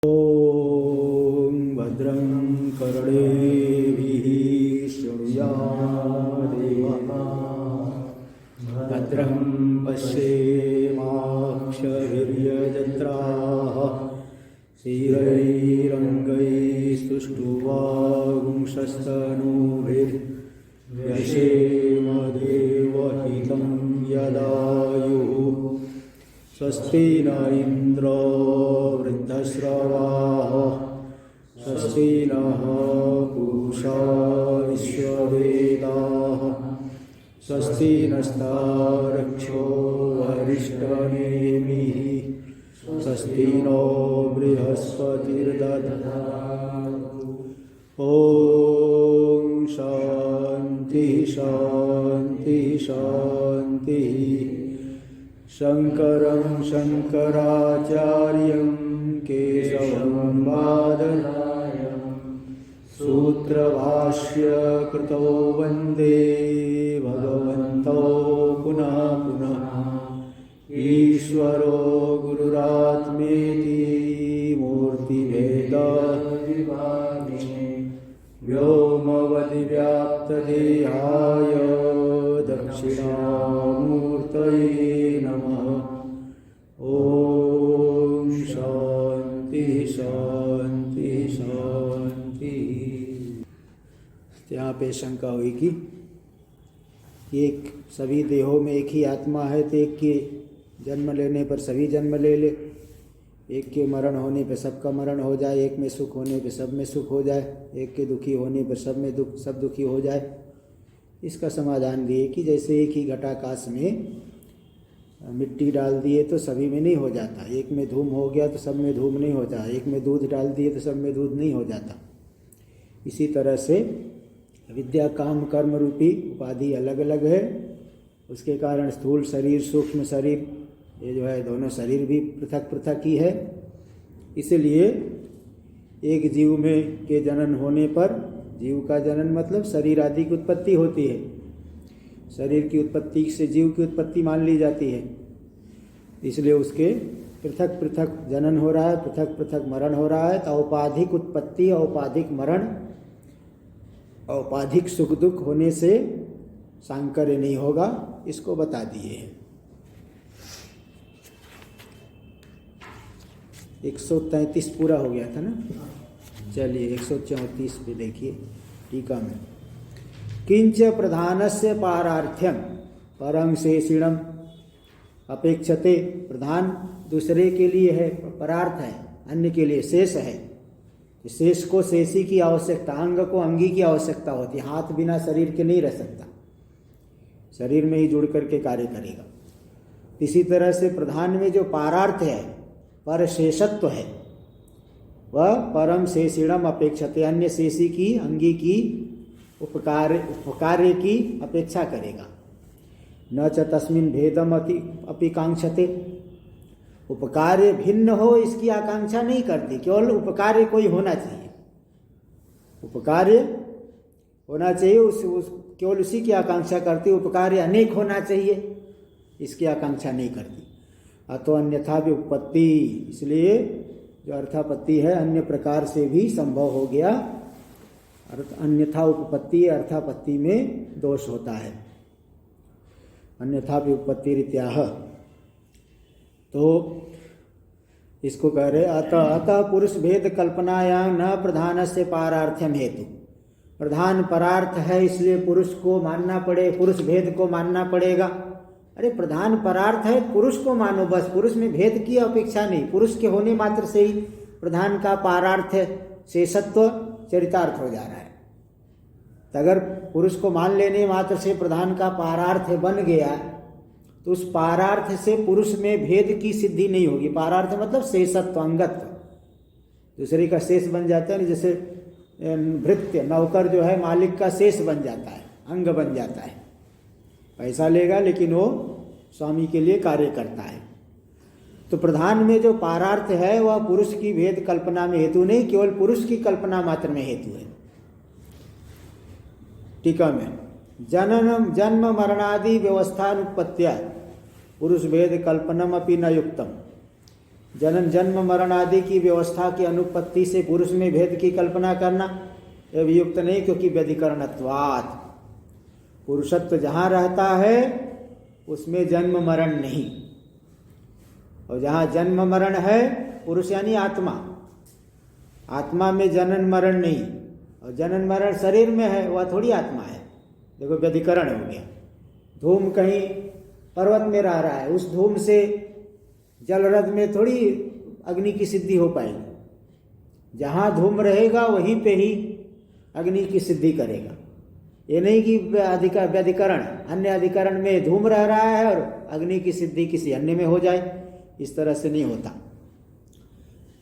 ॐ भद्रं कर्णेभिः शृणुयादेवः भद्रं पश्येमाक्षभिर्यजत्राः स्थिरैरङ्गैस्तुष्टुवागुंसस्तनूभिर्व्यशेम देवहितं यदायुः स्वस्ति न इन्द्रो वृद्धश्रवाः स्वस्ति नः पूषा विश्ववेदाः स्वस्ति नस्तारक्षो वरिष्ठनेमिः स्वस्ति नो बृहस्पतिर्दधातु। ॐ शान्ति शान्ति शान्तिः। शङ्करं शङ्कराचार्यं केशवं बादरायणं सूत्रभाष्यकृतो वन्दे भगवन्तौ पुनः पुनः। ईश्वरो गुरुरात्मेति मूर्तिभेदविभागिने व्योमवद्व्याप्तदेहाय दक्षिणामूर्तये नमः। ओम शांति शांति शांति। यहाँ पे शंका हुई कि एक सभी देहों में एक ही आत्मा है, तो एक के जन्म लेने पर सभी जन्म ले ले, एक के मरण होने पर सबका मरण हो जाए, एक में सुख होने पर सब में सुख हो जाए, एक के दुखी होने पर सब में सब दुखी हो जाए। इसका समाधान दिए कि जैसे एक ही घटाकाश में मिट्टी डाल दिए तो सभी में नहीं हो जाता, एक में धूम हो गया तो सब में धूम नहीं हो जाता, एक में दूध डाल दिए तो सब में दूध नहीं हो जाता। इसी तरह से विद्या काम कर्म रूपी उपाधि अलग अलग है, उसके कारण स्थूल शरीर सूक्ष्म शरीर ये जो है दोनों शरीर भी पृथक पृथक ही है। इसलिए एक जीव में के जनन होने पर, जीव का जनन मतलब शरीर आदि की उत्पत्ति होती है, शरीर की उत्पत्ति से जीव की उत्पत्ति मान ली जाती है। इसलिए उसके पृथक पृथक जनन हो रहा है, पृथक पृथक मरण हो रहा है। तो औपाधिक उत्पत्ति, औपाधिक मरण, औपाधिक सुख दुख होने से सांकर्य नहीं होगा, इसको बता दिए हैं। 133 पूरा हो गया था ना। चलिए 134 पे देखिए टीका में। किंच प्रधानस्य पारार्थ्यम परं शेषिणम अपेक्षते। प्रधान दूसरे के लिए है, परार्थ है, अन्य के लिए शेष है। शेष को शेषी की आवश्यकता, अंग को अंगी की आवश्यकता होती है। हाथ बिना शरीर के नहीं रह सकता, शरीर में ही जुड़ करके कार्य करेगा। इसी तरह से प्रधान में जो पारार्थ है, पर शेषत्व है, वह परम शेषिणम अपेक्षते, अन्य शेषी की अंगी की उपकार्य की अपेक्षा करेगा। न च तस्मिन् भेदम अपि कांक्षते। उपकार्य भिन्न हो इसकी आकांक्षा नहीं करती, केवल उपकार्य कोई होना चाहिए, उपकार्य होना चाहिए, केवल उसी की आकांक्षा करती। उपकार्य अनेक होना चाहिए, इसकी आकांक्षा नहीं करती। अतो अन्यथा भी उपपत्ति, इसलिए जो अर्थापत्ति है अन्य प्रकार से भी संभव हो गया। अन्यथा उपपत्ति अर्थापत्ति में दोष होता है। अन्यथा भी उपपत्ति रीत्याह, तो इसको कह रहे अतः पुरुष भेद कल्पनाया न प्रधान से पारार्थ्यम हेतु। प्रधान परार्थ है इसलिए पुरुष को मानना पड़े, पुरुष भेद को मानना पड़ेगा। अरे प्रधान परार्थ है, पुरुष को मानो बस, पुरुष में भेद की अपेक्षा नहीं। पुरुष के होने मात्र से ही प्रधान का पारार्थ शेषत्व चरितार्थ हो जा रहा है। तो अगर पुरुष को मान लेने मात्र से प्रधान का पारार्थ बन गया तो उस पारार्थ से पुरुष में भेद की सिद्धि नहीं होगी। पारार्थ मतलब शेषत्व, अंगत्व, दूसरे का शेष बन जाता है। जैसे भृत्य नौकर जो है मालिक का शेष बन जाता है, अंग बन जाता है, पैसा लेगा लेकिन वो स्वामी के लिए कार्य करता है। तो प्रधान में जो पारार्थ है वह पुरुष की भेद कल्पना में हेतु नहीं, केवल पुरुष की कल्पना मात्र में हेतु है। टीका में जननम जन्म मरणादि व्यवस्थानुपत्त्या पुरुष भेद कल्पनम अपि न युक्तम। जनन जन्म मरण आदि की व्यवस्था की अनुपत्ति से पुरुष में भेद की कल्पना करना यह भी युक्त नहीं, क्योंकि व्यधिकरणत्वात् पुरुषत्व जहाँ रहता है उसमें जन्म मरण नहीं, और जहाँ जन्म मरण है पुरुष यानी आत्मा, आत्मा में जनन मरण नहीं, और जनन मरण शरीर में है, वह थोड़ी आत्मा है। देखो व्यधिकरण हो गया। धूम कहीं पर्वत में रह रहा है, उस धूम से जलरथ में थोड़ी अग्नि की सिद्धि हो पाएगी। जहाँ धूम रहेगा वहीं पे ही अग्नि की सिद्धि करेगा। ये नहीं कि व्यधिकरण अन्य अधिकरण में धूम रह रहा है और अग्नि की सिद्धि किसी अन्य में हो जाए, इस तरह से नहीं होता।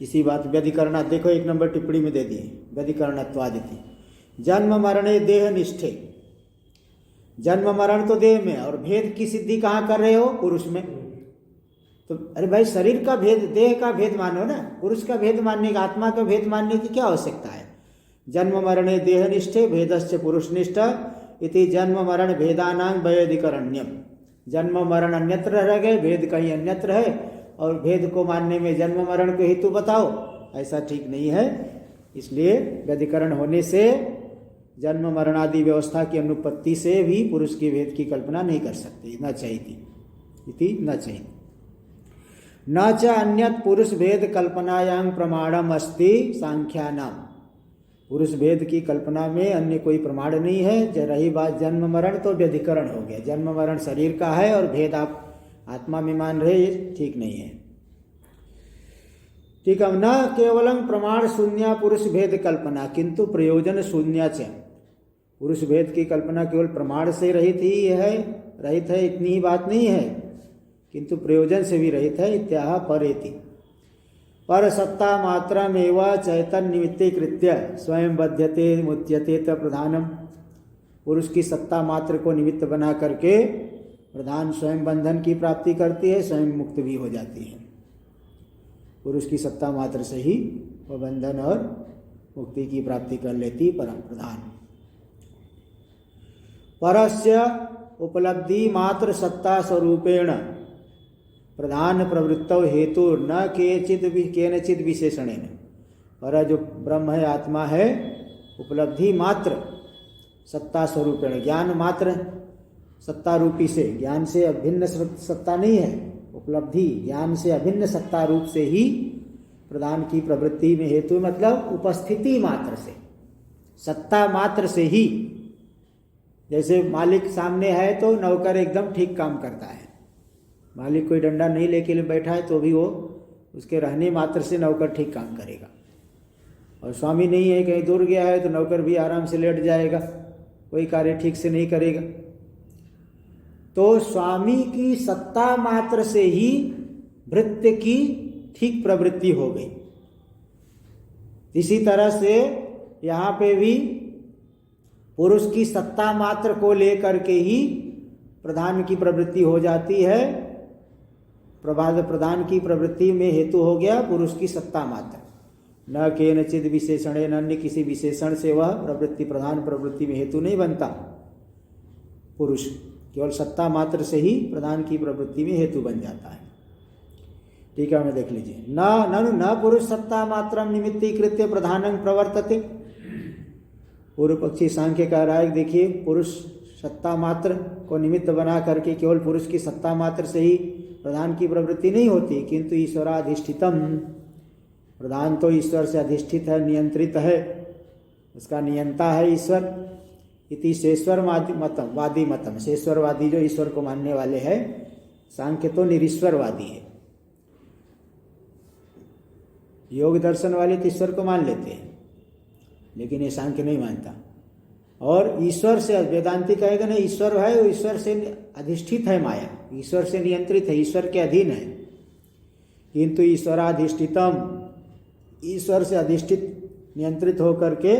इसी बात व्यधिकरण देखो 1 नंबर टिप्पणी में दे दिए, व्यधिकरणत्वादिति। जन्म मरणे देह निष्ठे, जन्म मरण तो देह में, और भेद की सिद्धि कहाँ कर रहे हो? पुरुष में। तो अरे भाई शरीर का भेद, देह का भेद मानो ना, पुरुष का भेद मानने का, आत्मा का भेद मानने की क्या आवश्यकता है? जन्म मरणे देह निष्ठे भेदश्च पुरुष निष्ठ इति जन्म मरण भेदानां वैदिकरण्यम। जन्म मरण अन्यत्र रह गए, भेद कहीं अन्यत्र है, और भेद को मानने में जन्म मरण को हेतु बताओ, ऐसा ठीक नहीं है। इसलिए वैदिकरण होने से जन्म मरणादि व्यवस्था की अनुपत्ति से भी पुरुष के भेद की कल्पना नहीं कर सकते, न चाहिए इति न चाहिए। न च अन्यत पुरुष भेद कल्पनायां प्रमाणम अस्ति सांख्यानाम। पुरुष भेद की कल्पना में अन्य कोई प्रमाण नहीं है। रही बात जन्म मरण, तो व्यधिकरण हो गया। जन्म मरण शरीर का है और भेद आप आत्मा में मान रहे, ये ठीक नहीं है। ठीक है। न केवलम प्रमाण शून्य पुरुष भेद कल्पना किंतु प्रयोजन शून्य च। पुरुष भेद की कल्पना केवल प्रमाण से रहित है, इतनी ही बात नहीं है, किंतु प्रयोजन से भी रहित है। इत्याह परेति पर सत्ता मात्रमेव चैतन्य निमित्तीकृत्य स्वयं बध्यते मुच्यते त प्रधानम। पुरुष की सत्ता मात्र को निमित्त बना करके प्रधान स्वयं बंधन की प्राप्ति करती है, स्वयं मुक्त भी हो जाती है। पुरुष की सत्ता मात्र से ही वह बंधन और मुक्ति की प्राप्ति कर लेती परम प्रधान। परस्य उपलब्धि मात्र सत्ता स्वरूपेण प्रधान प्रवृत्तौ हेतु न केनचिद विशेषणेन। पर जो ब्रह्म है, आत्मा है, उपलब्धि मात्र सत्ता स्वरूपेण, ज्ञान मात्र सत्ता रूपी से, ज्ञान से अभिन्न सत्ता नहीं है, उपलब्धि ज्ञान से अभिन्न सत्ता रूप से ही प्रधान की प्रवृत्ति में हेतु, मतलब उपस्थिति मात्र से, सत्ता मात्र से ही। जैसे मालिक सामने है तो नौकर एकदम ठीक काम करता है। मालिक कोई डंडा नहीं लेके बैठा है तो भी वो उसके रहने मात्र से नौकर ठीक काम करेगा। और स्वामी नहीं है, कहीं दूर गया है तो नौकर भी आराम से लेट जाएगा, कोई कार्य ठीक से नहीं करेगा। तो स्वामी की सत्ता मात्र से ही भृत्य की ठीक प्रवृत्ति हो गई। इसी तरह से यहाँ पे भी पुरुष की सत्ता मात्र को लेकर के ही प्रधान की प्रवृत्ति हो जाती है। प्रधान की प्रवृत्ति में हेतु हो गया पुरुष की सत्ता मात्र, न केनचिद विशेषण, अन्य किसी विशेषण से वह प्रवृत्ति प्रधान प्रवृत्ति में हेतु नहीं बनता। पुरुष केवल सत्ता मात्र से ही प्रधान की प्रवृत्ति में हेतु बन जाता है। ठीक है, हमें देख लीजिए। न पुरुष सत्ता मात्रम निमित्तीकृत्य प्रधानं प्रवर्तते। पूर्व पक्षी सांख्य कह रहा है, देखिए पुरुष सत्ता मात्र को निमित्त बना करके केवल पुरुष की सत्ता मात्र से ही प्रधान की प्रवृत्ति नहीं होती, किंतु ईश्वराधिष्ठितम, प्रधान तो ईश्वर से अधिष्ठित है, नियंत्रित है, उसका नियंता है ईश्वर। इति शेश्वर वादी मतम, शेश्वरवादी जो ईश्वर को मानने वाले हैं, सांख्य तो निरीश्वरवादी है। योग दर्शन वाले तो ईश्वर को मान लेते हैं, लेकिन ये सांख्य नहीं मानता। और ईश्वर से, वेदांती कहेगा ना ईश्वर है, वो ईश्वर से अधिष्ठित है, माया ईश्वर से नियंत्रित है, ईश्वर के अधीन है। किंतु ईश्वराधिष्ठितम, ईश्वर से अधिष्ठित नियंत्रित होकर के,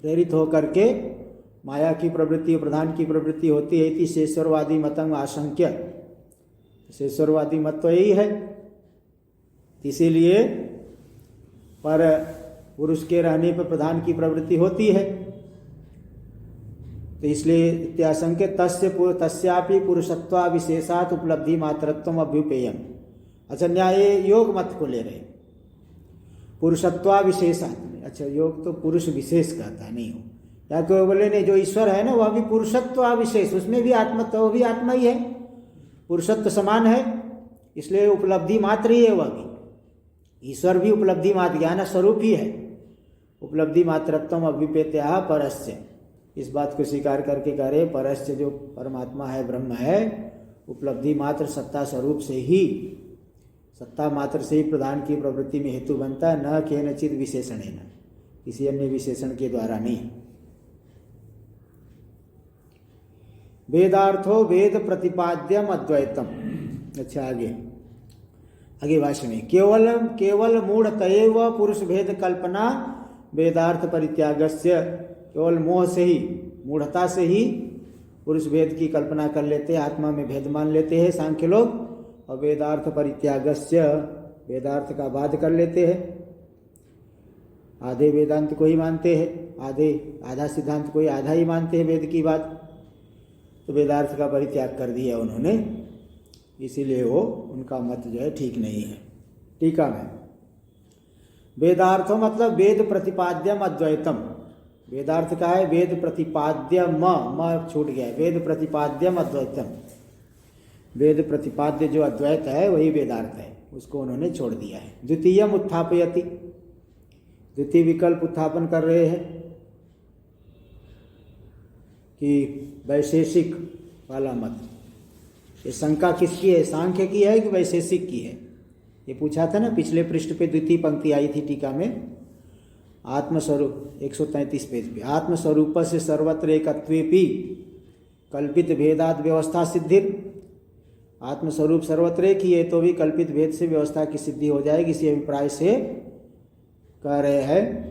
प्रेरित होकर के माया की प्रवृत्ति, प्रधान की प्रवृत्ति होती है। इति शेश्वरवादी मतम आशंक्य, शेश्वरवादी मत तो यही है। इसीलिए पर पुरुष के रहने पर प्रधान की प्रवृत्ति होती है, तो इसलिए इत्याशंक्य तस्यापि पुरुषत्वा विशेषात उपलब्धि मात्रत्वम अभ्युपेयम। अच्छा, न्याय योग मत को ले रहे, पुरुषत्वा विशेष आत्मा। अच्छा, योग तो पुरुष विशेष कहता है, नहीं हो या तो बोले नहीं, जो ईश्वर है ना वह भी पुरुषत्व विशेष, उसमें भी आत्मा, तो वो भी आत्मा ही है, पुरुषत्व समान है, इसलिए उपलब्धि मात्र ही है वह भी। ईश्वर भी उपलब्धि मात्र ज्ञान स्वरूप ही है, उपलब्धि मात्रत्वम अभिपेत्या परस्य, इस बात को स्वीकार करके कह रहे परस्य जो परमात्मा है, ब्रह्म है, उपलब्धि मात्र सत्ता स्वरूप से ही, सत्ता मात्र से ही प्रधान की प्रवृत्ति में हेतु बनता है, न केनचित विशेषणेन, किसी अन्य विशेषण के द्वारा नहीं। वेदार्थो वेद प्रतिपाद्यम अद्वैतम। अच्छा, आगे भाष्य में केवल मूढ़तएव पुरुष भेद कल्पना वेदार्थ परित्यागस्य, केवल मोह से ही, मूढ़ता से ही पुरुष भेद की कल्पना कर लेते हैं, आत्मा में भेद मान लेते हैं सांख्य लोग, और वेदार्थ परित्यागस्य, वेदार्थ का बाध कर लेते हैं। आधे वेदांत को ही मानते हैं, आधा सिद्धांत को ही आधा ही मानते हैं वेद की बात, तो वेदार्थ का परित्याग कर दिया उन्होंने, इसीलिए वो उनका मत जो है ठीक नहीं है। टीका में वेदार्थो मतलब वेद प्रतिपाद्यम अद्वैतम, वेदार्थ का है वेद प्रतिपाद्यम, म छूट गया, वेद प्रतिपाद्यम अद्वैतम, वेद प्रतिपाद्य जो अद्वैत है वही वेदार्थ है, उसको उन्होंने छोड़ दिया है। द्वितीयम उत्थापयति, द्वितीय विकल्प उत्थापन कर रहे हैं कि वैशेषिक वाला मत, ये शंका किसकी है, सांख्य की है कि वैशेषिक की है, ये पूछा था ना पिछले पृष्ठ पे, द्वितीय पंक्ति आई थी टीका में, आत्मस्वरूप 133 पेज पे, आत्मस्वरूप से सर्वत्र एकत्वेपि कल्पित भेदात व्यवस्था सिद्धिर, आत्मस्वरूप सर्वत्र एक ही है तो भी कल्पित भेद से व्यवस्था की सिद्धि हो जाएगी, इसी अभिप्राय से कह रहे हैं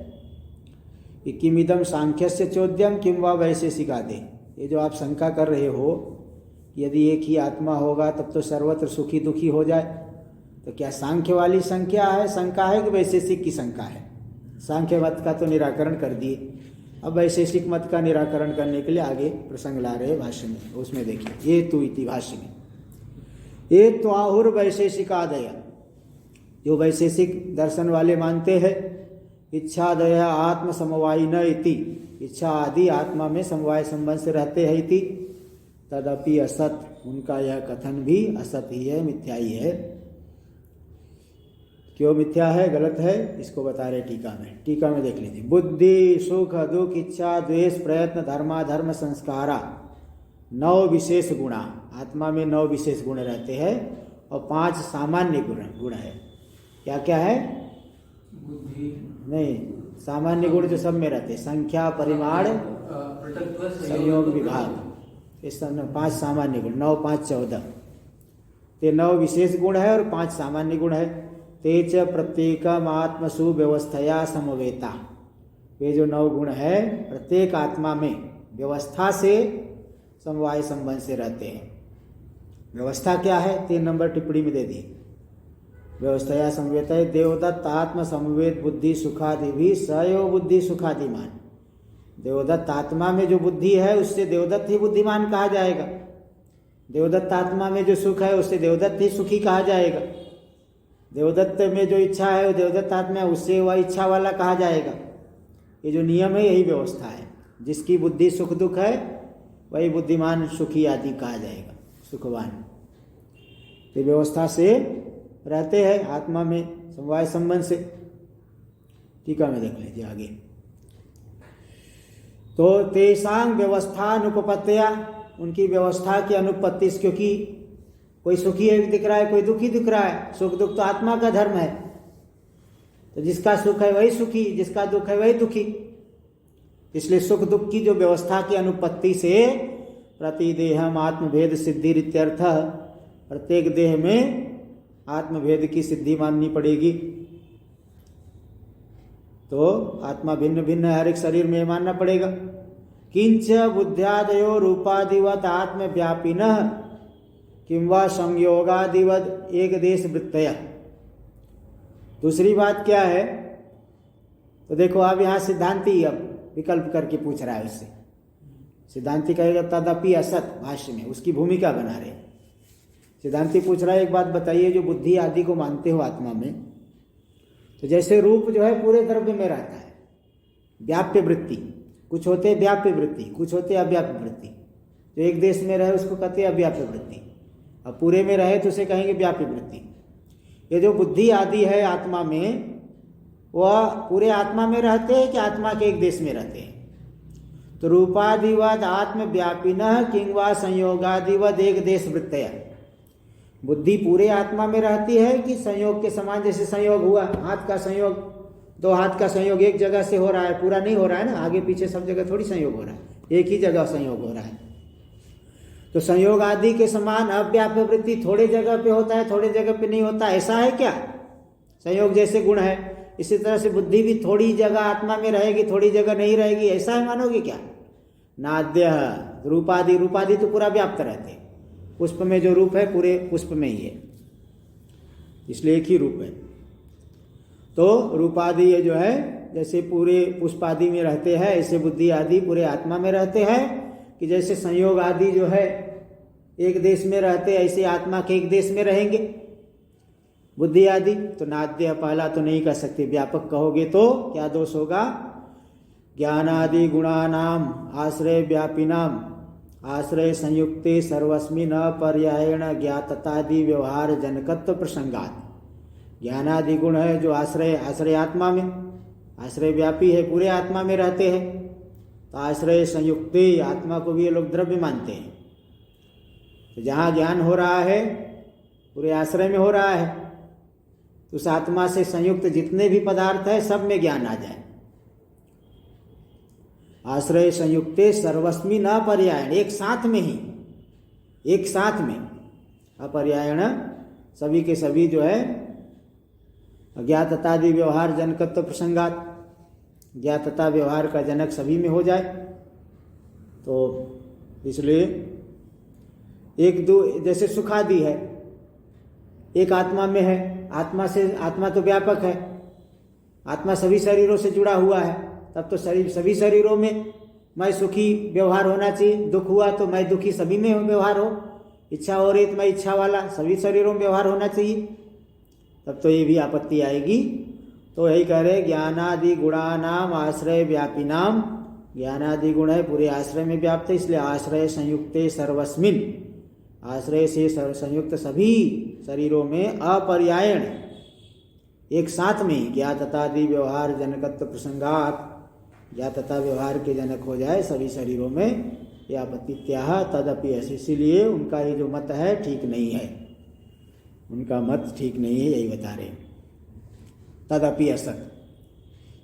कि किमिदम सांख्यस्य चोद्यम किम वा वैशेषिक आदे, ये जो आप शंका कर रहे हो यदि एक ही आत्मा होगा तब तो सर्वत्र सुखी दुखी हो जाए, तो क्या सांख्य वाली शंका है कि वैशेषिक की शंका है? सांख्य मत का तो निराकरण कर दिए, अब वैशेषिक मत का निराकरण करने के लिए आगे प्रसंग ला रहे भाष्य में, उसमें देखिए ये तु इति भाष्य में, ये तो आहुर वैशेषिकादय, जो वैशेषिक दर्शन वाले मानते हैं इच्छादय आत्म समवायी न इति, इच्छा आदि आत्मा में समवाय संबंध से रहते हैं इति, तदपि असत, उनका यह कथन भी असत ही है, मिथ्या ही है। क्यों मिथ्या है, गलत है, इसको बता रहे टीका में देख लीजिए। बुद्धि सुख दुख इच्छा द्वेष प्रयत्न धर्माधर्म संस्कारा, 9 विशेष गुणा, आत्मा में 9 विशेष गुण रहते हैं और 5 सामान्य गुण है। क्या क्या है? नहीं, सामान्य गुण जो सब में रहते हैं, संख्या परिमाण संयोग विभाग, इस सब 5 सामान्य गुण, 9 5 14, ते 9 विशेष गुण है और 5 सामान्य गुण है। तेच प्रत्येकम आत्मसु व्यवस्थया समवेता, वे जो 9 गुण है प्रत्येक आत्मा में व्यवस्था से समवाय संबंध से रहते हैं। व्यवस्था क्या है? 3 नंबर टिप्पणी में दे दी, व्यवस्थया समवेता है देवदत्त आत्म समवेत बुद्धि सुखादि भी सयो बुद्धि सुखादिमान, देवदत्त आत्मा में जो बुद्धि है उससे देवदत्त ही बुद्धिमान कहा जाएगा, देवदत्त आत्मा में जो सुख है उससे देवदत्त ही सुखी कहा जाएगा, देवदत्त में जो इच्छा है वो देवदत्त आत्मा है उससे वह इच्छा वाला कहा जाएगा। ये जो नियम है यही व्यवस्था है, जिसकी बुद्धि सुख दुख है वही बुद्धिमान सुखी आदि कहा जाएगा, सुखवान। तो व्यवस्था से रहते हैं आत्मा में समवाय संबंध से। टीका में देख लीजिए आगे, तो तेषां व्यवस्था अनुपपत्तिया, उनकी व्यवस्था की अनुपत्ति, क्योंकि कोई सुखी है दिख रहा है, कोई दुखी दिख रहा है, सुख दुख तो आत्मा का धर्म है, तो जिसका सुख है वही सुखी, जिसका दुख है वही दुखी। इसलिए सुख दुख की जो व्यवस्था की अनुपत्ति से प्रतिदेहम आत्मभेद सिद्धि इत्यर्थ, प्रत्येक देह में आत्मभेद की सिद्धि माननी पड़ेगी। तो आत्मा भिन्न भिन्न है, हर एक शरीर में मानना पड़ेगा। किंच बुद्ध्यादयो रूपादिवत आत्मव्यापिनः किंवा संयोगादिवत एक देश वृत्तया। दूसरी बात क्या है, तो देखो अब यहाँ सिद्धांती अब विकल्प करके पूछ रहा है उससे, सिद्धांती कहेगा तदपि असत, भाष्य में उसकी भूमिका बना रहे, सिद्धांति पूछ रहा है, एक बात बताइए, जो बुद्धि आदि को मानते हो आत्मा में, तो जैसे रूप जो है पूरे द्रव्य में रहता है, व्याप्य वृत्ति, कुछ होते हैं व्याप्य वृत्ति, कुछ होते हैं अव्याप्य वृत्ति। जो एक देश में रहे उसको कहते हैं अव्याप्य वृत्ति, अब पूरे में रहे तो उसे कहेंगे व्याप्य वृत्ति। ये जो बुद्धि आदि है आत्मा में, वह पूरे आत्मा में रहते हैं कि आत्मा के एक देश में रहते हैं? तो रूपादिवद आत्मव्यापिनः किंवा संयोगादिवद एक देश वृत्तया, बुद्धि पूरे आत्मा में रहती है कि संयोग के समान? जैसे संयोग हुआ, हाथ का संयोग, दो हाथ का संयोग एक जगह से हो रहा है, पूरा नहीं हो रहा है ना, आगे पीछे सब जगह थोड़ी संयोग हो रहा है, एक ही जगह संयोग हो रहा है। तो संयोग आदि के समान अव्याप्य वृत्ति थोड़े जगह पे होता है, थोड़े जगह पे नहीं होता, ऐसा है क्या? संयोग जैसे गुण है, इसी तरह से बुद्धि भी थोड़ी जगह आत्मा में रहेगी, थोड़ी जगह नहीं रहेगी, ऐसा है मानोगे क्या? नाद्य रूपादि, रूपादि तो पूरा व्याप्त रहते हैं, पुष्प में जो रूप है पूरे पुष्प में ही है, इसलिए एक ही रूप है। तो रूपादि ये जो है जैसे पूरे पुष्पादि में रहते हैं, ऐसे बुद्धि आदि पूरे आत्मा में रहते हैं, कि जैसे संयोग आदि जो है एक देश में रहते, ऐसे आत्मा के एक देश में रहेंगे बुद्धि आदि। तो नाद्य पहला तो नहीं कह सकते, व्यापक कहोगे तो क्या दोष होगा? ज्ञानादि गुणानाम आश्रय व्यापिनाम आश्रय संयुक्ते सर्वस्मिन् अपर्यायेण ज्ञाततादि व्यवहार जनकत्व प्रसंगात। ज्ञानादि गुण है जो आश्रय आत्मा में, आश्रय व्यापी है, पूरे आत्मा में रहते हैं। तो आश्रय संयुक्ते, आत्मा को भी ये लोग द्रव्य मानते हैं। तो जहाँ ज्ञान हो रहा है पूरे आश्रय में हो रहा है, तो उस आत्मा से संयुक्त जितने भी पदार्थ है सब में ज्ञान आ जाए। आश्रय संयुक्ते सर्वस्मिन् अपर्यायण, एक साथ में ही, एक साथ में, अपर्यायण सभी के सभी जो है ज्ञाततादि व्यवहार जनकत्व प्रसंगात, ज्ञातता व्यवहार का जनक सभी में हो जाए। तो इसलिए एक दो, जैसे सुखादि है एक आत्मा में है, आत्मा तो व्यापक है, आत्मा सभी शरीरों से जुड़ा हुआ है, तब तो सभी शरीरों में मैं सुखी व्यवहार होना चाहिए, दुख हुआ तो मैं दुखी सभी में व्यवहार हो, इच्छा हो रही तो मैं इच्छा वाला सभी शरीरों में व्यवहार होना चाहिए, तब तो ये भी आपत्ति आएगी। तो यही कह रहे ज्ञानादि गुणानाम आश्रय व्यापिनाम, ज्ञानादि गुण है पूरे आश्रय में व्याप्त है, इसलिए आश्रय संयुक्ते सर्वस्मिन्, आश्रय से संयुक्त सभी शरीरों में अपर्यायण एक साथ में ज्ञाततादि व्यवहार जनकत्व प्रसंगात, ज्ञातता व्यवहार के जनक हो जाए सभी शरीरों में, यह आपत्तित्याह तदपि ऐसे। इसीलिए उनका ये जो मत है ठीक नहीं है, उनका मत ठीक नहीं है, यही बता रहे। तदपि असत।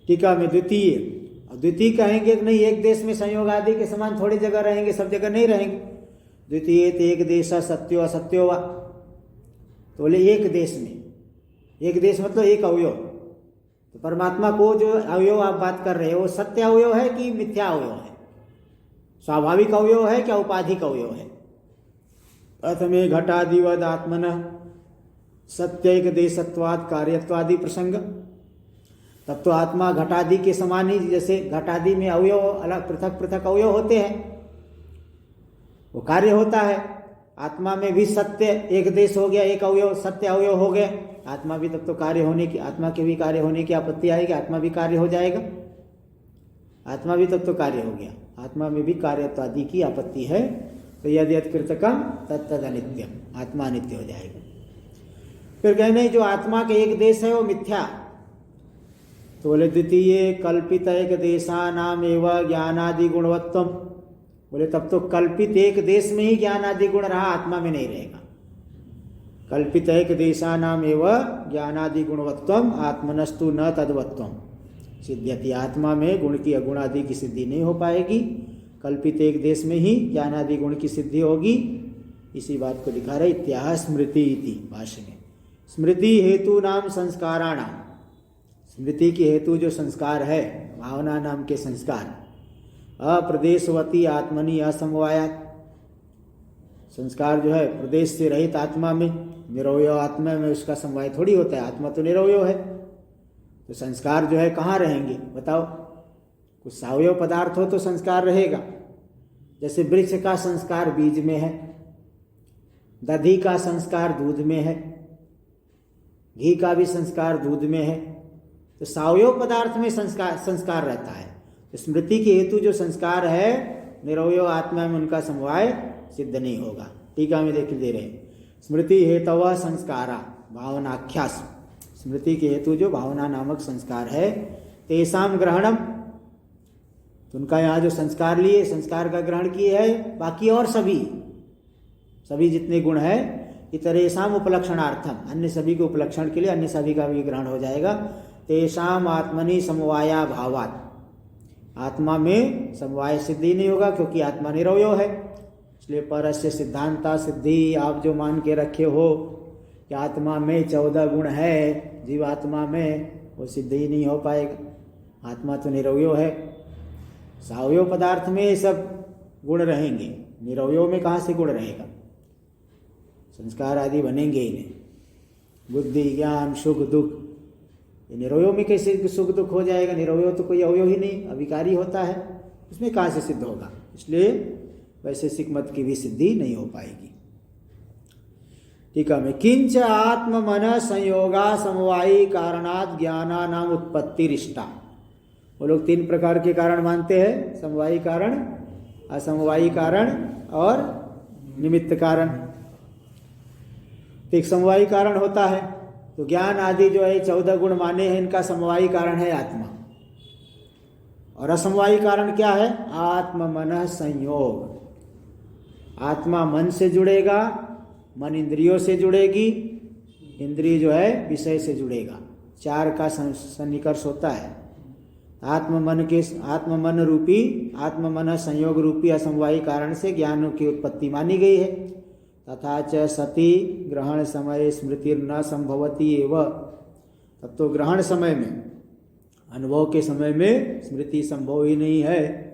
टीका में द्वितीय कहेंगे कि नहीं, एक देश में संयोग आदि के समान थोड़ी जगह रहेंगे, सब जगह नहीं रहेंगे। द्वितीय एक देश सत्यो असत्यो वा, तो बोले एक देश में, एक देश मतलब एक अवयव। तो परमात्मा को जो अवयव आप बात कर रहे हो, सत्य अवयव है कि मिथ्या अवयव है? स्वाभाविक अवयव है क्या उपाधिक अवयव है? प्रथमे घटादिवद आत्मनः सत्यैक देशत्वाद कार्यत्वादि प्रसंग। तब तो आत्मा घटादि के समान ही, जैसे घटादि में अवयव अलग पृथक पृथक अवयव होते हैं, वो कार्य होता है। आत्मा में भी सत्य एक देश हो गया, एक अवयव सत्य अवयव हो गया, आत्मा भी तब तो कार्य होने की, आत्मा के भी कार्य होने की आपत्ति आएगी, आत्मा भी कार्य हो जाएगा, आत्मा भी तब तो कार्य हो गया, आत्मा में भी कार्यत्वादि की आपत्ति है। तो यदि कृतकम तत्तद अनित्यम, आत्मा अनित्य हो जाएगा। फिर कहे नहीं, जो आत्मा के एक देश है वो मिथ्या। तो बोले द्वितीय कल्पित एक देशानाम एवं ज्ञानादि गुणवत्तम, बोले तब तो कल्पित एक देश में ही ज्ञान आदि गुण रहा, आत्मा में नहीं रहेगा। कल्पित एक देशानाम एवं ज्ञानादि गुणवत्तम आत्मनस्तु न तद्वत्तम सिद्ध्यति, आत्मा में गुण की अगुण आदि की सिद्धि नहीं हो पाएगी, कल्पित एक देश में ही ज्ञान आदि गुण की सिद्धि होगी। इसी बात को दिखा रहे इत्याह स्मृति इति भाष्य में। स्मृति हेतु नाम संस्काराणाम, स्मृति की हेतु जो संस्कार है, भावना नाम के संस्कार, अप्रदेशवती आत्मनि असमवायात, संस्कार जो है प्रदेश से रहित आत्मा में, निरवय आत्मा में उसका समवाय थोड़ी होता है, आत्मा तो निरवय है। तो संस्कार जो है कहाँ रहेंगे बताओ? कुछ सावयव पदार्थ हो तो संस्कार रहेगा। जैसे वृक्ष का संस्कार बीज में है, दधी का संस्कार दूध में है, घी का भी संस्कार दूध में है, तो सावयव पदार्थ में संस्कार रहता है। तो स्मृति के हेतु जो संस्कार है निरवयव आत्मा में उनका समवाय सिद्ध नहीं होगा। टीका में देख दे रहे हैं, स्मृति हेतव संस्कारा भावनाख्यास, स्मृति के हेतु जो भावना नामक संस्कार है, तेसाम ग्रहणम, तो उनका यहाँ जो संस्कार लिए, संस्कार का ग्रहण किए है, बाकी और सभी जितने गुण है, इतरेसाम उपलक्षणार्थम, अन्य सभी के उपलक्षण के लिए अन्य सभी का भी ग्रहण हो जाएगा। तेसाम आत्मनि समवाया भावात, आत्मा में समवाय सिद्धि नहीं होगा क्योंकि आत्मा निरवयव है। इसलिए परस्य सिद्धांता सिद्धि, आप जो मान के रखे हो कि आत्मा में 14 गुण है, जीवात्मा में, वो सिद्ध ही नहीं हो पाएगा। आत्मा तो निरवयव है, सावयव पदार्थ में सब गुण रहेंगे, निरवयव में कहाँ से गुण रहेगा? संस्कार आदि बनेंगे ही नहीं। बुद्धि ज्ञान सुख दुख, ये निरवयव में कैसे सुख दुख हो जाएगा? निरवयव तो कोई अवयव ही नहीं, अविकारी होता है, उसमें कहाँ से सिद्ध होगा? इसलिए वैशेषिक मत की भी सिद्धि नहीं हो पाएगी। टीका में किंच आत्म मन संयोगा समवायी कारणात् ज्ञाना नाम उत्पत्ति रिष्टा, वो लोग 3 प्रकार के कारण मानते हैं, समवायी कारण, असमवायी कारण और निमित्त कारण। तो एक समवायी कारण होता है, तो ज्ञान आदि जो है 14 गुण माने हैं, इनका समवायी कारण है आत्मा। और असमवायी कारण क्या है? आत्म मन संयोग, आत्मा मन से जुड़ेगा, मन इंद्रियों से जुड़ेगी, इंद्रिय जो है विषय से जुड़ेगा, 4 का सन्निकर्ष होता है। आत्म मन संयोग रूपी असमवायी कारण से ज्ञानों की उत्पत्ति मानी गई है। तथा च सती ग्रहण समय स्मृति न संभवती एव, तब तो ग्रहण समय में, अनुभव के समय में स्मृति संभव ही नहीं है।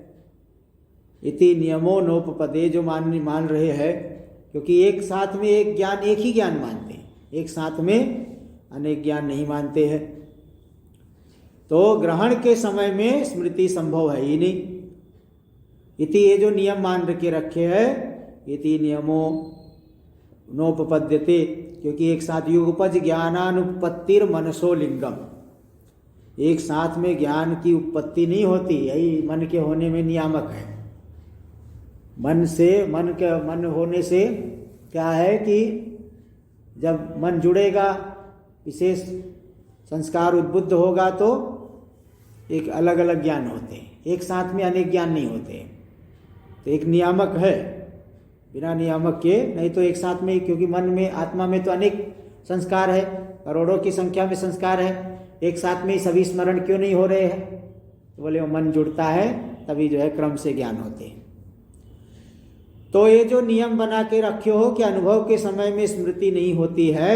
इति नियमो नोपपदे, जो मान रहे हैं, क्योंकि एक साथ में एक ही ज्ञान मानते हैं, एक साथ में अनेक ज्ञान नहीं मानते हैं। तो ग्रहण के समय में स्मृति संभव है ही नहीं। इति, ये जो नियम मान के रखे हैं, इति नियमो नोपपद्यते, क्योंकि एक साथ युगपज ज्ञानानुपत्तिर मनसो लिंगम, एक साथ में ज्ञान की उत्पत्ति नहीं होती, यही मन के होने में नियामक है। मन होने से क्या है कि जब मन जुड़ेगा, विशेष संस्कार उद्बुद्ध होगा, तो एक अलग अलग ज्ञान होते हैं, एक साथ में अनेक ज्ञान नहीं होते। तो एक नियामक है, बिना नियामक के नहीं तो एक साथ में, क्योंकि मन में, आत्मा में तो अनेक संस्कार है, करोड़ों की संख्या में संस्कार है, एक साथ में ही सभी स्मरण क्यों नहीं हो रहे हैं? तो बोले वो मन जुड़ता है, तभी जो है क्रम से ज्ञान होते हैं। तो ये जो नियम बना के रखे हो कि अनुभव के समय में स्मृति नहीं होती है,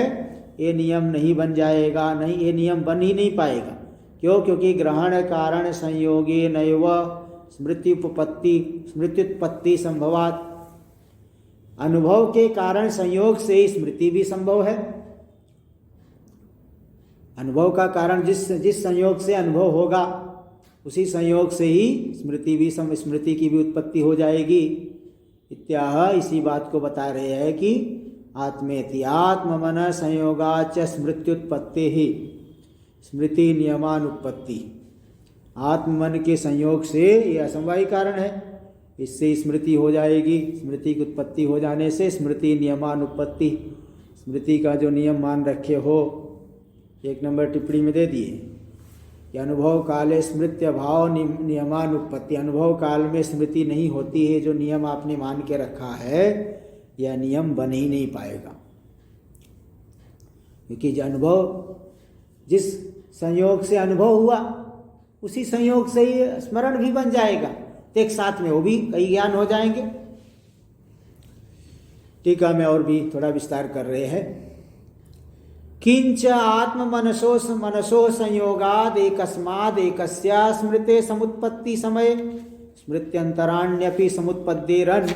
ये नियम नहीं बन जाएगा, नहीं, ये नियम बन ही नहीं पाएगा। क्यों? क्योंकि ग्रहण कारण संयोगे नैव स्मृत्युत्पत्ति संभवात, अनुभव के कारण संयोग से ही स्मृति भी संभव है। अनुभव का कारण जिस संयोग से अनुभव होगा, उसी संयोग से ही स्मृति की भी उत्पत्ति हो जाएगी। इत्याह, इसी बात को बता रहे हैं कि आत्मेति आत्म मन संयोगाच स्मृत्युत्पत्ति ही स्मृति नियमानुपत्ति, आत्म मन के संयोग से ये असमवायी कारण है, इससे स्मृति हो जाएगी। स्मृति की उत्पत्ति हो जाने से स्मृति नियमानुपत्ति, स्मृति का जो नियम मान रखे हो, 1 नंबर टिप्पणी में दे दिए कि अनुभव काले स्मृत्य भाव नियमानुपत्ति, अनुभव काल में स्मृति नहीं होती है, जो नियम आपने मान के रखा है, यह नियम बन ही नहीं पाएगा। क्योंकि जो अनुभव, जिस संयोग से अनुभव हुआ, उसी संयोग से ही स्मरण भी बन जाएगा, तो एक साथ में वो भी कई ज्ञान हो जाएंगे। टीका में और भी थोड़ा विस्तार कर रहे हैं। किंच आत्म मनसो संयोगाद एकस्माद एकस्या स्मृते समुत्पत्ति समय स्मृत्यंतराण्यपि समुत्पद्येरन,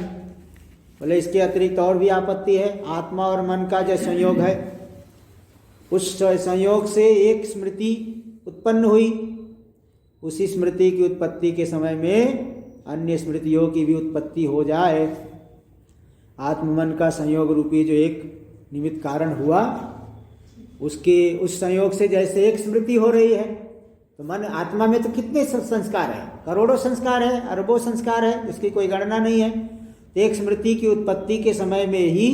बोले इसके अतिरिक्त और भी आपत्ति है। आत्मा और मन का जो संयोग है, उस संयोग से एक स्मृति उत्पन्न हुई, उसी स्मृति की उत्पत्ति के समय में अन्य स्मृतियों की भी उत्पत्ति हो जाए। आत्म मन का संयोग रूपी जो एक निमित्त कारण हुआ, उसके उस संयोग से जैसे एक स्मृति हो रही है, तो मन आत्मा में तो कितने संस्कार है, करोड़ों संस्कार है, अरबों संस्कार है, उसकी कोई गणना नहीं है। तो एक स्मृति की उत्पत्ति के समय में ही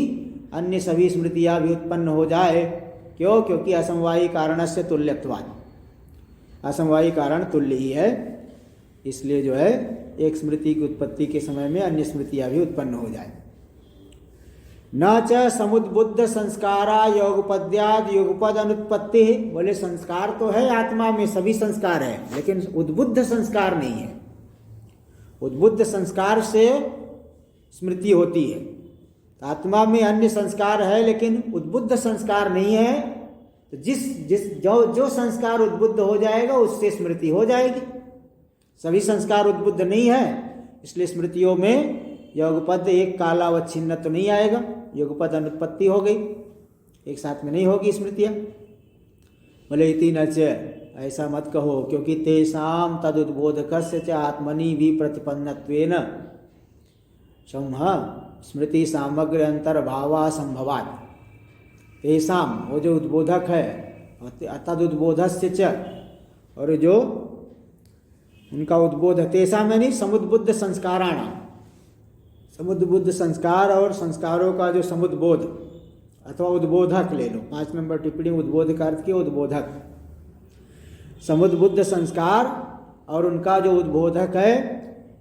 अन्य सभी स्मृतियां भी उत्पन्न हो जाए। क्यों? क्योंकि असमवायी कारणस्य तुल्यत्वात्, असमवायी कारण तुल्य ही है, इसलिए जो है एक स्मृति की उत्पत्ति के समय में अन्य स्मृतियां भी उत्पन्न हो जाए। न च समुद्बुद्ध संस्कारा योगपद्याद युगपद अनुत्पत्ति। बोले संस्कार तो है आत्मा में, सभी संस्कार है, लेकिन उद्बुद्ध संस्कार नहीं है। उद्बुद्ध संस्कार से स्मृति होती है। आत्मा में अन्य संस्कार है लेकिन उद्बुद्ध संस्कार नहीं है, तो जो संस्कार उद्बुद्ध हो जाएगा उससे स्मृति हो जाएगी। सभी संस्कार उद्बुद्ध नहीं है, इसलिए स्मृतियों में योगपद एक कालावच्छिन्न तो नहीं आएगा, युगपद अनुत्पत्ति हो गई, एक साथ में नहीं होगी स्मृतियां। बोले इति न च, ऐसा मत कहो, क्योंकि तेषाम तदुद्बोधकस्य च आत्मनि विप्रतिपन्नत्वेन स्मृति सामग्र अंतर्भावा संभवात्। तेषाम, वो जो उद्बोधक है, तदुद्बोधस्य च, और जो उनका उद्बोध, तेषाम यानी समुद्बुद्ध संस्काराणाम, समुद्बुद्ध संस्कार और संस्कारों का जो समुद्बोध अथवा उद्बोधक ले लो, 5 नंबर टिप्पणी उद्बोध का अर्थ के उद्बोधक, समुद्बुद्ध संस्कार और उनका जो उद्बोधक है,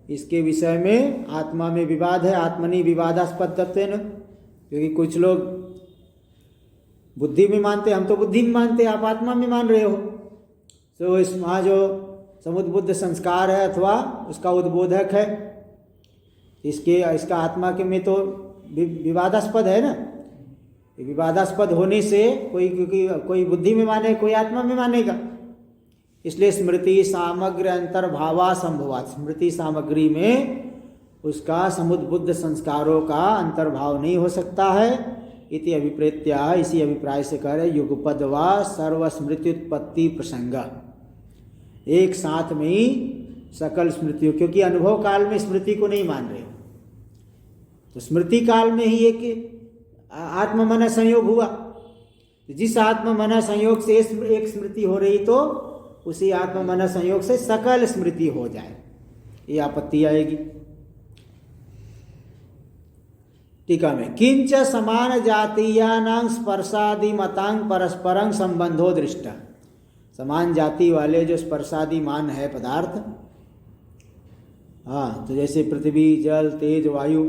इसके विषय में आत्मा में विवाद है। आत्मनि विवादास्पदत्वेन, क्योंकि कुछ लोग बुद्धि में मानते, हम तो बुद्धि में मानते, आप आत्मा में मान रहे हो। तो इस वहाँ जो समुद्बुद्ध संस्कार है अथवा उसका उद्बोधक है, इसका आत्मा के में तो विवादास्पद है ना। विवादास्पद होने से कोई बुद्धि में माने, कोई आत्मा में मानेगा, इसलिए स्मृति सामग्र अंतर्भावा संभवात्, स्मृति सामग्री में उसका समुद्बुद्ध संस्कारों का अंतर्भाव नहीं हो सकता है। इति अभिप्रेत्या, इसी अभिप्राय से कह रहे युगपद व सर्वस्मृति उत्पत्ति प्रसंग, एक साथ में ही सकल स्मृतियों, क्योंकि अनुभव काल में स्मृति को नहीं मान रहे हो, तो स्मृति काल में ही एक आत्म मन संयोग हुआ। जिस आत्म मन संयोग से एक स्मृति हो रही, तो उसी आत्म मन संयोग से सकल स्मृति हो जाए, ये आपत्ति आएगी। टीका में किंच समान जातीयानां स्पर्शादि मतांग परस्परं संबंधो दृष्ट। समान जाति वाले जो स्पर्शादि मान है पदार्थ, हाँ, तो जैसे पृथ्वी, जल, तेज, वायु,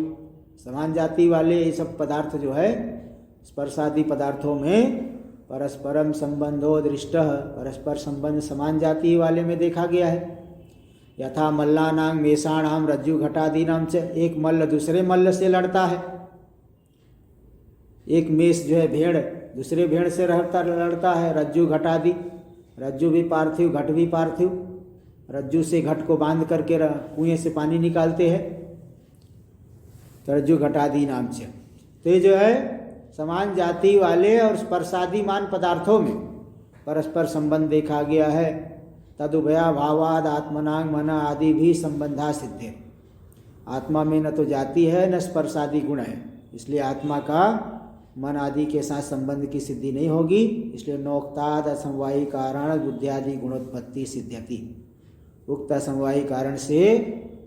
समान जाति वाले ये सब पदार्थ जो है स्पर्शादि पदार्थों में परस्परम संबंधो दृष्ट, परस्पर संबंध समान जाति वाले में देखा गया है। यथा मल्लानां मेषाणाम रज्जु घटादीनाम च, एक मल्ल दूसरे मल्ल से लड़ता है, एक मेष जो है भेड़ दूसरे भेड़ से लड़ता है। रज्जु घटादि, रज्जु भी पार्थिव, घट भी पार्थिव, रज्जु से घट को बांध करके कुएं से पानी निकालते हैं, तो रज्जु घटादि नाम से। तो ये जो है समान जाति वाले और स्पर्शादिमान पदार्थों में परस्पर संबंध देखा गया है। तदुभया भावाद आत्मनांग मन आदि भी संबंधा सिद्धे, आत्मा में न तो जाति है न स्पर्शादि गुण है, इसलिए आत्मा का मन आदि के साथ संबंध की सिद्धि नहीं होगी। इसलिए नोक्ताद असमवायी कारण बुद्धियादि गुणोत्पत्ति सिद्ध्यति, उक्त असमवायी कारण से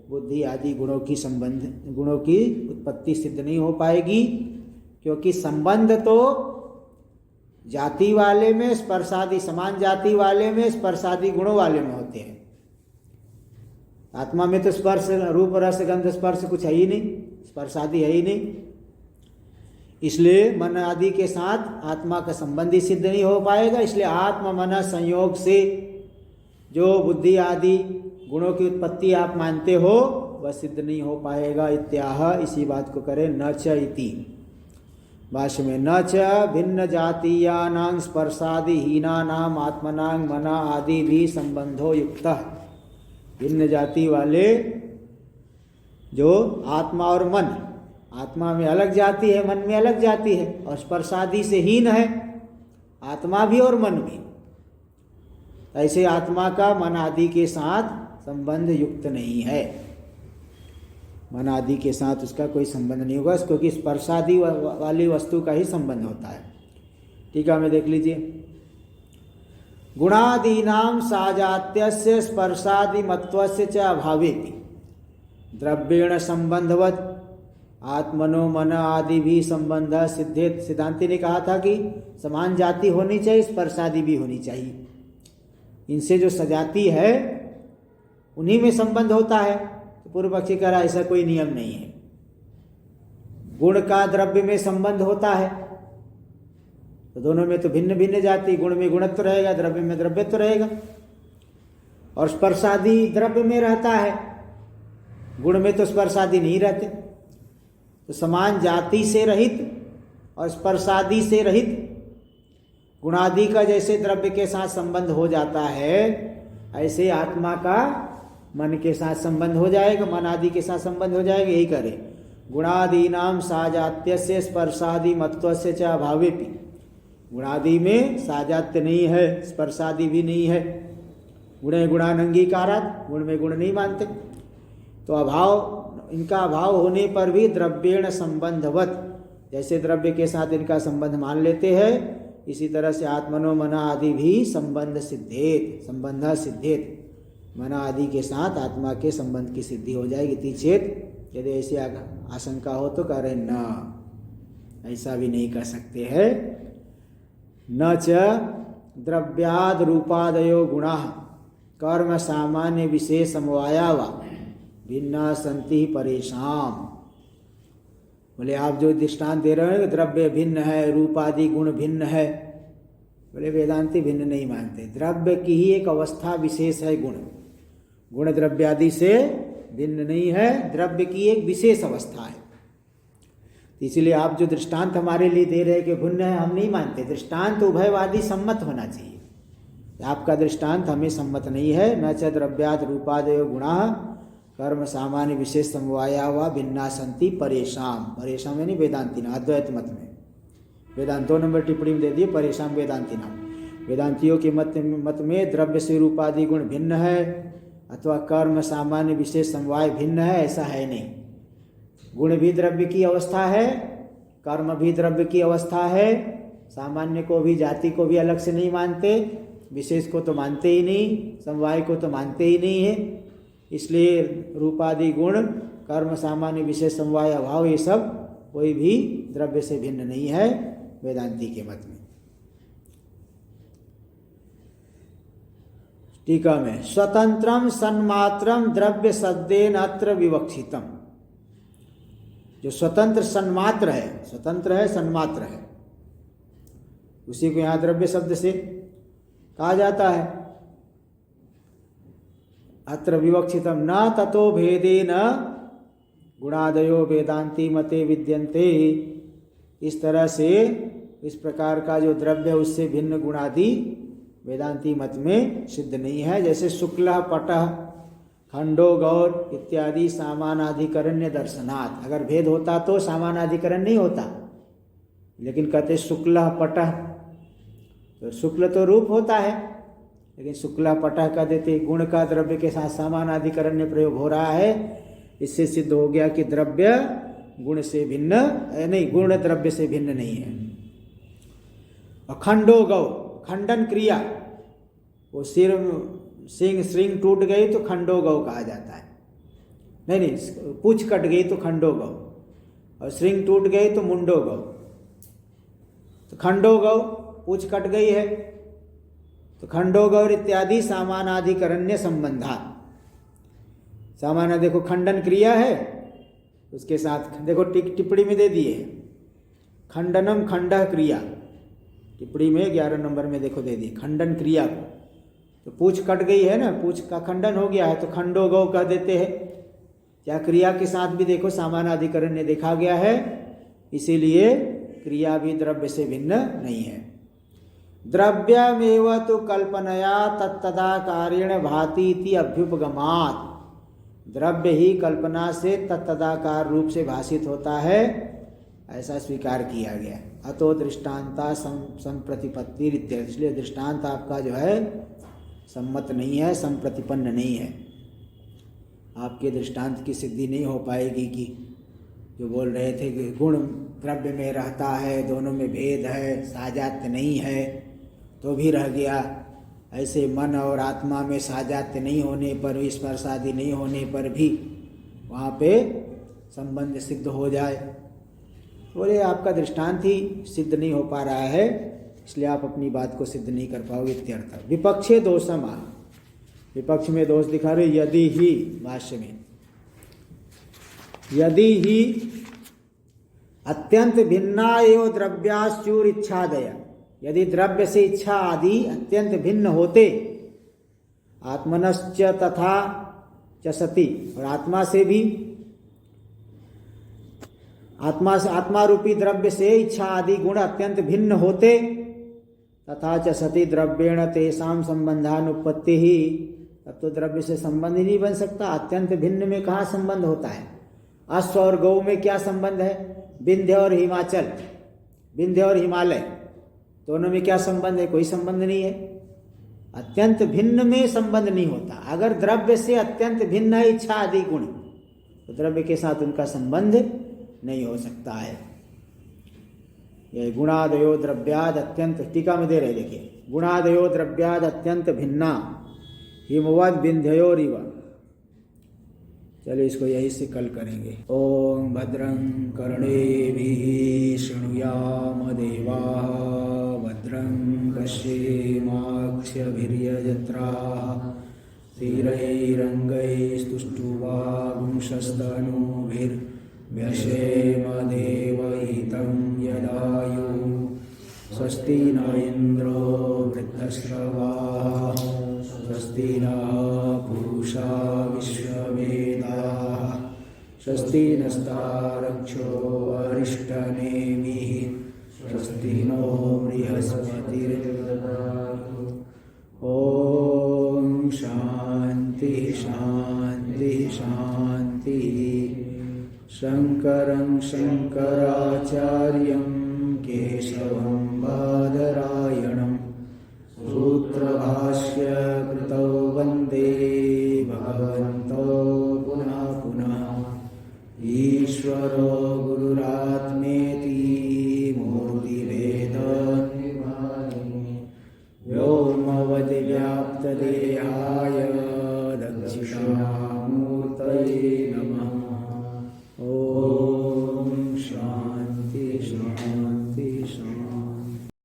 बुद्धि आदि गुणों की उत्पत्ति सिद्ध नहीं हो पाएगी, क्योंकि संबंध तो जाति वाले में, स्पर्शादि समान जाति वाले में, स्पर्शादि गुणों वाले में होते हैं। आत्मा में तो स्पर्श, रूप, रस, गंध, स्पर्श कुछ है ही नहीं, स्पर्शादि है ही नहीं, इसलिए मन आदि के साथ आत्मा का संबंध ही सिद्ध नहीं हो पाएगा। इसलिए आत्म मन संयोग से जो बुद्धि आदि गुणों की उत्पत्ति आप मानते हो वह सिद्ध नहीं हो पाएगा। इत्याह, इसी बात को करें न च इति भाष्य में, न च भिन्न जातीयानां स्पर्शादि हीनानां आत्मनां मना आदि भी संबंधो युक्तः। भिन्न जाति वाले जो आत्मा और मन, आत्मा में अलग जाति है, मन में अलग जाति है, और स्पर्शादि से हीन है आत्मा भी और मन भी, ऐसे आत्मा का मन आदि के साथ संबंध युक्त नहीं है। मन आदि के साथ उसका कोई संबंध नहीं होगा, क्योंकि स्पर्शादि वाली वस्तु का ही संबंध होता है। टीका में देख लीजिए, गुणादीनां साजात्यस्य स्पर्शादिमत्वस्य च अभावेपि द्रव्येण संबंधवत आत्मनो मन आदि भी संबंध सिद्धेत। सिद्धांति ने कहा था कि समान जाति होनी चाहिए, स्पर्शादि भी होनी चाहिए। इनसे जो सजाती है उन्हीं में संबंध होता है। तो पूर्व पक्षी कह रहा ऐसा कोई नियम नहीं है। गुण का द्रव्य में संबंध होता है, तो दोनों में तो भिन्न भिन्न जाति, गुण में गुणत्व रहेगा, द्रव्य में द्रव्यत्व रहेगा। और स्पर्शादि द्रव्य में रहता है, गुण में तो स्पर्शादि नहीं रहते। तो समान जाति से रहित और स्पर्शादि से रहित गुणादि का जैसे द्रव्य के साथ संबंध हो जाता है, ऐसे आत्मा का मन के साथ संबंध हो जाएगा, मन आदि के साथ संबंध हो जाएगा। यही करे, गुणादीनां साजात्यस्य स्पर्शादि मत्वस्य च अभावेपि। गुणादि में साजात्य नहीं है, स्पर्शादि भी नहीं है। गुणे गुणानंगीकारात्, गुण में गुण नहीं मानते। तो अभाव, इनका अभाव होने पर भी द्रव्येण संबंधवत, जैसे द्रव्य के साथ इनका संबंध मान लेते हैं, इसी तरह से आत्मनो मना आदि भी संबंध सिद्धेत, संबंध सिद्धेत। मना आदि के साथ आत्मा के संबंध की सिद्धि हो जाएगी। तीचेत, यदि ऐसी आशंका हो तो कह रहे न, ऐसा भी नहीं कर सकते हैं। न च द्रव्याद रूपादयो गुणा कर्म सामान्य विशेष समवाया वा भिन्ना संति परेशान। बोले आप जो दृष्टांत दे रहे हैं द्रव्य भिन्न है, रूप आदि गुण भिन्न है, बोले वेदांती भिन्न नहीं मानते। द्रव्य की ही एक अवस्था विशेष है गुण, गुण द्रव्यादि से भिन्न नहीं है, द्रव्य की एक विशेष अवस्था है। इसलिए आप जो दृष्टांत हमारे लिए दे रहे कि भिन्न है, हम नहीं मानते। दृष्टांत उभयवादी सम्मत होना चाहिए। आपका दृष्टांत हमें सम्मत नहीं है। न च द्रव्याद रूपादयो गुणा कर्म सामान्य विशेष समवाया वा भिन्ना संति परेशान। परेशान यानी वेदांती ना, अद्वैत मत में वेदांत 2 नंबर टिप्पणी में दे दिए परेशान वेदांती नाम। वेदांतियों के मत में द्रव्य से रूपादि गुण भिन्न है अथवा कर्म सामान्य विशेष समवाय भिन्न है, ऐसा है नहीं। गुण भी द्रव्य की अवस्था है, कर्म भी द्रव्य की अवस्था है। सामान्य को भी, जाति को भी अलग से नहीं मानते, विशेष को तो मानते ही नहीं, समवाय को तो मानते ही नहीं है। इसलिए रूपादि गुण, कर्म सामान्य विशेष समवाय अभाव, ये सब कोई भी द्रव्य से भिन्न नहीं है वेदांती के मत में। टीका में स्वतंत्रम सन्मात्रम द्रव्य सद्देन अत्र विवक्षितम। जो स्वतंत्र सन्मात्र है, स्वतंत्र है सन्मात्र है, उसी को यहाँ द्रव्य शब्द से कहा जाता है। अत्र विवक्षितम न ततो भेदेन गुणादयो वेदांती मते विद्यन्ते। इस तरह से इस प्रकार का जो द्रव्य उससे भिन्न गुणादि वेदांती मत में सिद्ध नहीं है। जैसे शुक्ल पटः खंडो गौर इत्यादि सामानाधिकरण्य दर्शनात्। अगर भेद होता तो सामानाधिकरण नहीं होता, लेकिन कहते शुक्ल पटः, तो शुक्ल तो रूप होता है, लेकिन शुक्ल पटः का देते गुण का द्रव्य के साथ सामानाधिकरण्य प्रयोग हो रहा है। इससे सिद्ध हो गया कि द्रव्य गुण से भिन्न नहीं, गुण द्रव्य से भिन्न नहीं है। अखंडो गौ, खंडन क्रिया, वो सिर सिंह श्रृंग टूट गई तो खंडो गौ कहा जाता है। नहीं, पूछ कट गई तो खंडो गौ, और श्रृंग टूट गई तो मुंडो गौ। तो खंडो गौ, पूछ कट गई है तो खंडो गौर इत्यादि सामानाधिकरण्य संबंधा। सामान्य देखो खंडन क्रिया है, उसके साथ देखो टिप्पणी में दे दिए खंडनम खंडः क्रिया। टिप्पणी में 11 नंबर में देखो दे दी खंडन क्रिया को। तो पूछ कट गई है ना, पूछ का खंडन हो गया है तो खंडो गौ कह देते हैं। क्या क्रिया के साथ भी देखो सामानाधिकरण्य देखा गया है, इसीलिए क्रिया भी द्रव्य से भिन्न नहीं है। द्रव्यमेव तो कल्पनया तत्तदाकारेण भाति इति अभ्युपगमात्। द्रव्य ही कल्पना से तत्तदाकार रूप से भाषित होता है, ऐसा स्वीकार किया गया। अतो दृष्टांता संप्रतिपत्ति इत्यादि। इसलिए दृष्टांत आपका जो है सम्मत नहीं है, संप्रतिपन्न नहीं है। आपके दृष्टांत की सिद्धि नहीं हो पाएगी कि जो बोल रहे थे कि गुण द्रव्य में रहता है, दोनों में भेद है, साजात्य नहीं है तो भी रह गया। ऐसे मन और आत्मा में साजात्य नहीं होने पर, स्पर्श आदि नहीं होने पर भी वहाँ पे संबंध सिद्ध हो जाए। बोले आपका दृष्टांत ही सिद्ध नहीं हो पा रहा है, इसलिए आप अपनी बात को सिद्ध नहीं कर पाओगे इत्यर्थ। विपक्षे दोषम, विपक्ष में दोष दिखा रहे यदि ही, भाष्य में यदि ही अत्यंत भिन्ना एवं द्रव्याश्चूर इच्छादय, यदि द्रव्य से इच्छा आदि अत्यंत भिन्न होते, आत्मनश्च तथा च सति, और आत्मा से भी, आत्मा रूपी द्रव्य से इच्छा आदि गुण अत्यंत भिन्न होते, तथा च सति द्रव्येण तेषां संबंधानुपत्ति ही, तब तो द्रव्य से संबंध ही नहीं बन सकता। अत्यंत भिन्न में कहाँ संबंध होता है? अश्व और गौ में क्या संबंध है? विंध्य और हिमाचल, विंध्य और हिमालय, दोनों में क्या संबंध है? कोई संबंध नहीं है। अत्यंत भिन्न में संबंध नहीं होता। अगर द्रव्य से अत्यंत भिन्न है इच्छा आदि गुण, तो द्रव्य के साथ उनका संबंध नहीं हो सकता है। ये गुणादयो द्रव्याद अत्यंत, टीका में दे रहे देखिए, गुणादयो द्रव्याद अत्यंत भिन्ना हिमवद विंध्योरिव। चलो इसको यही से कल करेंगे। ओम भद्रं कर्णेभिः शृणुयाम देवाः, भद्रं पश्येमाक्षभिर्यजत्राः, स्थिरैरङ्गैस्तुष्टुवागुंशस्तनूभिर्व्यसेम देवहितं यदायुः। स्वस्ति न इन्द्रो वृद्धश्रवाः, स्वस्ति नः पूषा विश्ववेदाः, स्वस्ति नस्तारक्षो अरिष्टनेमिः, स्वस्ति नो बृहस्पतिर्दधातु। ओम शांति शांति शांति। शंकरं शंकराचार्यं केशवं बादरायणं सूत्रभाष्य कृतौ वन्दे भगवन्तौ पुनः पुनः। ईश्वरो गुरुरात्मेति